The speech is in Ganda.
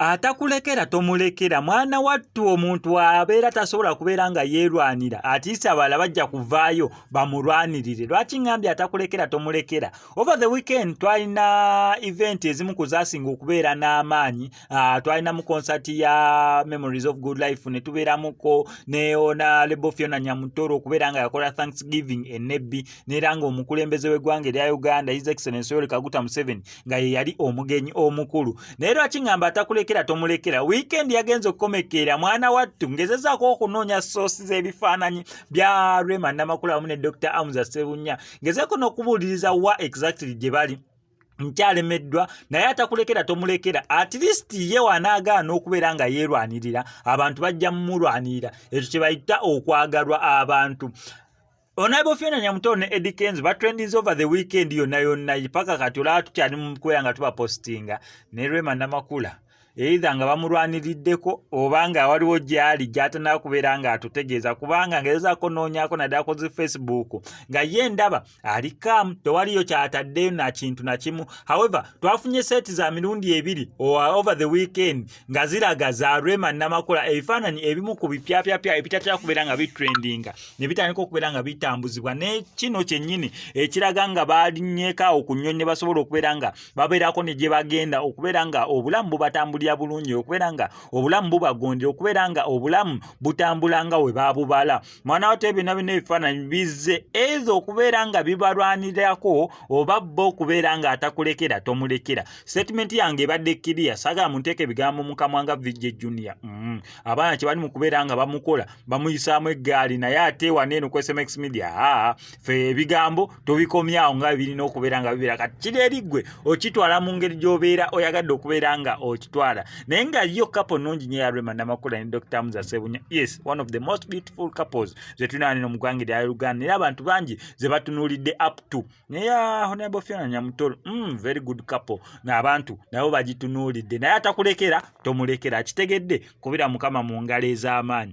atakulekera tomulekera. Mwana wattu omuntu abeera tasobola kubeera nga yeerwanira atiisi abalala bajja kuvaayo bamulwanirire. Lwaki ngambye atakulekera tomulekera? Over the weekend twalina event ezimu kuzaasinga okubeera n'amaanyi. Twalina mu concert ya Memories of Good Life ne tubeeramuko ne Honorable Fiona Nyamutoro okubeera nga yakola Thanksgiving e Nebbi, neera ng'omukulembeze w'eggwanga erya Uganda His Excellency Yoweri Kaguta Museveni nga ye yali omugenyi omukulu. Naye lwaki ngamba atakulekera tomulekera? Weekend yagenze okukomekeera mwana wattu ngezezaako okunoonya sources z'ebifaananyi bya Rema Namakula wamu ne Dr. Amuza Ssebunya, ngezeeko n'okubuuliriza wa exactly gye bali. Nkyalemeddwa naye atakulekera tomulekera. At least ye wanaagaana okubeera nga yeerwanirira, abantu bajja mumulwanirira. Ekyo kye bayita okwagalwa abantu. Honorable Fiona Nyamutoro ne Eddie Kenzo batrendinze over the weekend yonna paka kati olaba tukyali mu kubeera nga tubapostinga ne Rema Namakula either nga bamulwaniriddeko oba nga waliwo gyali gy'atanaba kubeera nga atutegeeza, kubanga ngezezaako noonyaako naddala kozi Facebook nga ye ndaba alikaamu, tewaliyo kyataddeyo na kintu na kimu. However, twafunye seeti za mirundi ebiri over the weekend nga ziraga za Rema Namakula ebifaananyi ebimu ku bipyapyapya ebitatera kubeera nga bitrendinga ne bitandika okubeera nga bitambuzibwa, ne kino kyennyini ekiraga nga baalinnyeekaawo ku nnyonyi basobola okubeera nga babeerako ne gye bagenda okubeera nga obulamu bubatambulira bulungi, okubeera nga obulamu bubagondera, okubeera nga obulamu butambula nga we baabubala. Mwana wattu byonna byonna ebifaananyi bizze ezo okubeera nga bibalwanirako oba bo okubeera nga atakulekera tomulekera. Statement yange ebadde kiriya, saagala munteeke ebigambo mu kamwa nga VJ Junior. Abaana kye bali mu kubeera nga bamukola bamuyisaamu eggaali, naye ate waneeno ku SMX Media fe ebigambo tobikomyawo nga birina okubeera nga bibeera. Kati kiri eri ggwe okitwala mu ngeri gy'obeera oyagadde okubeera nga okitwala. Naye nga yo couple nnungi nnyo ya Rema Namakula ne Dr. Amuza Ssebunya. Yes, one of the most beautiful couples ze tulina wano mu ggwanga erya Uganda, naye abantu bangi ze batunuulidde up to. Naye Honorable Fiona Nyamutoro, very good couple, n'abantu nabo bagitunuulidde. Naye atakulekera tomulekera, akitegedde kubira Mukama mu ngalo ez'amaanyi.